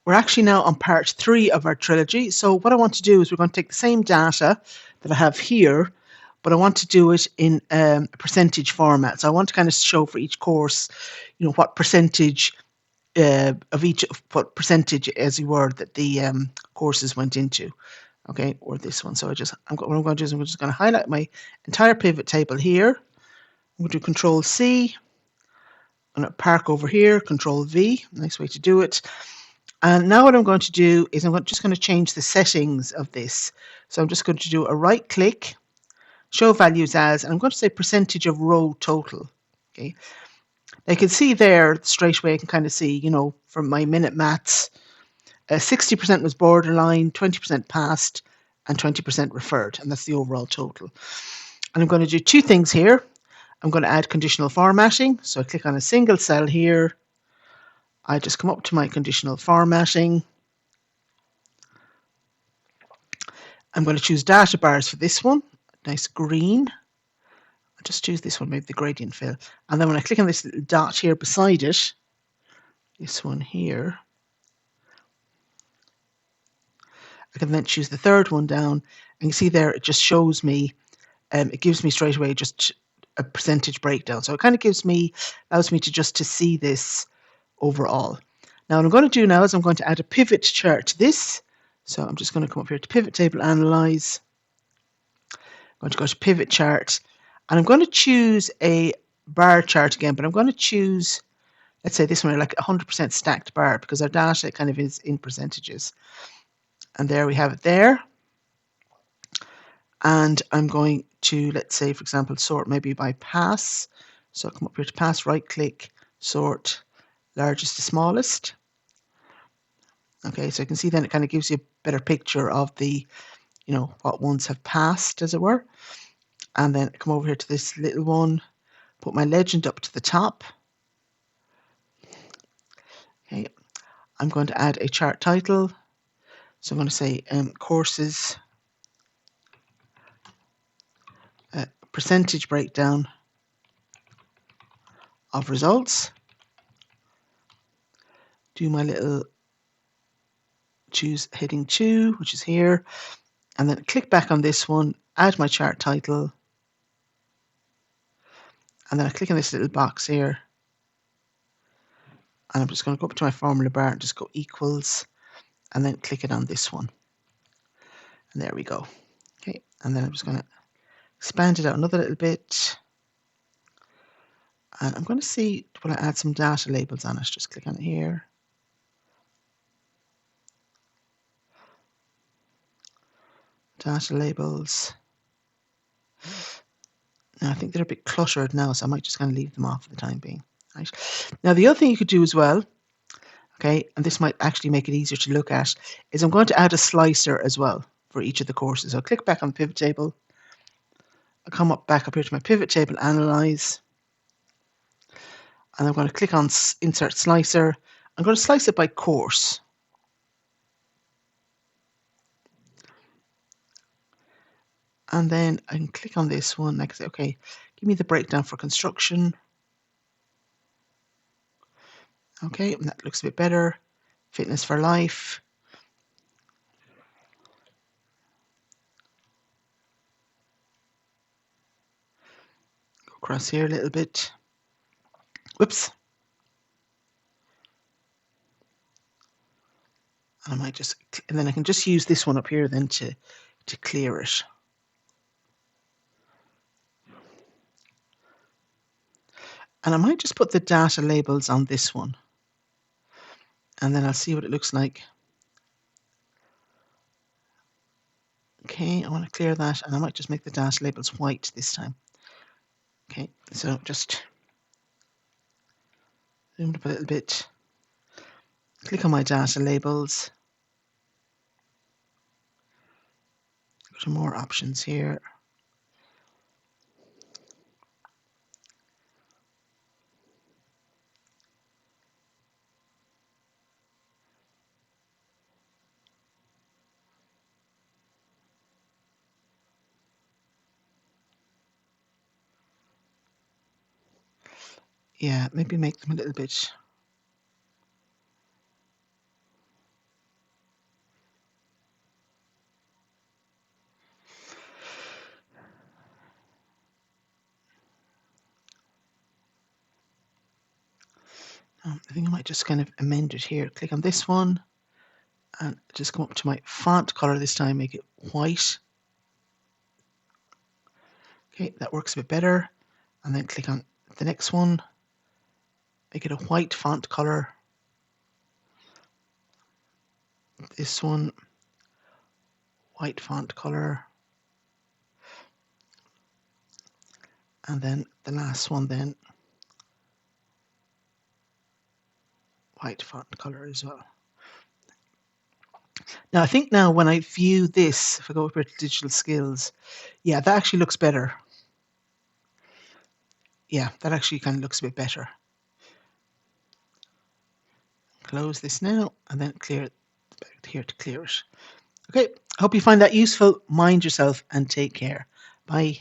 We're actually now on part 3 of our trilogy. So what I want to do is we're going to take the same data that I have here, but I want to do it in a percentage format. So I want to kind of show for each course, what percentage what percentage, as it were, that the courses went into. Okay, or this one. So what I'm going to do is I'm just going to highlight my entire pivot table here. I'm going to do Control C. I'm going to park over here, Control V. Nice way to do it. And now what I'm going to do is just going to change the settings of this. So I'm just going to do a right click, show values as, and I'm going to say percentage of row total. Okay. I can see there straight away, I can kind of see, from my minute maths, 60% was borderline, 20% passed, and 20% referred. And that's the overall total. And I'm going to do two things here. I'm going to add conditional formatting. So I click on a single cell here. I just come up to my conditional formatting. I'm going to choose data bars for this one. Nice green. I'll just choose this one, maybe the gradient fill. And then when I click on this little dot here beside it, this one here, I can then choose the third one down. And you see there, it just shows me, it gives me straight away just a percentage breakdown. So it kind of allows me to see this overall. Now what I'm going to do now is I'm going to add a pivot chart to this. So I'm just going to come up here to pivot table, analyze. I'm going to go to pivot chart, and I'm going to choose a bar chart again, but I'm going to choose, let's say this one, like 100% stacked bar, because our data kind of is in percentages. And there we have it there. And I'm going to, let's say, for example, sort maybe by pass. So I'll come up here to pass, right click, sort largest to smallest. Okay, so you can see then it kind of gives you a better picture of the, what ones have passed, as it were. And then come over here to this little one, put my legend up to the top. Okay, I'm going to add a chart title. So I'm going to say courses percentage breakdown of results. Do my little choose heading 2, which is here, and then click back on this one, add my chart title, and then I click on this little box here, and I'm just going to go up to my formula bar and just go equals, and then click it on this one, and there we go. Okay, and then I'm just going to expand it out another little bit, and I'm going to see, will I add some data labels on it? Just click on it here. Data labels. Now I think they're a bit cluttered now, so I might just kind of leave them off for the time being. Right. Now the other thing you could do as well, okay, and this might actually make it easier to look at, is I'm going to add a slicer as well for each of the courses. I'll click back on the pivot table. I'll come back up here to my pivot table, analyze, and I'm going to click on insert slicer. I'm going to slice it by course. And then I can click on this one. I can say, okay, give me the breakdown for construction. Okay, and that looks a bit better. Fitness for life. Go across here a little bit. Whoops. And I might just, and then I can just use this one up here then to clear it. And I might just put the data labels on this one. And then I'll see what it looks like. Okay, I want to clear that, and I might just make the data labels white this time. Okay, so just zoom up a little bit. Click on my data labels. Go to more options here. Yeah, maybe make them a little bit. I think I might just kind of amend it here. Click on this one and just come up to my font color this time, make it white. Okay, that works a bit better. And then click on the next one, make it a white font color. This one, white font color. And then the last one then, white font color as well. Now I think now when I view this, if I go over to digital skills, yeah, that actually looks better. Yeah, that actually kind of looks a bit better. Close this now and then clear it back here to clear it. Okay, hope you find that useful. Mind yourself and take care. Bye.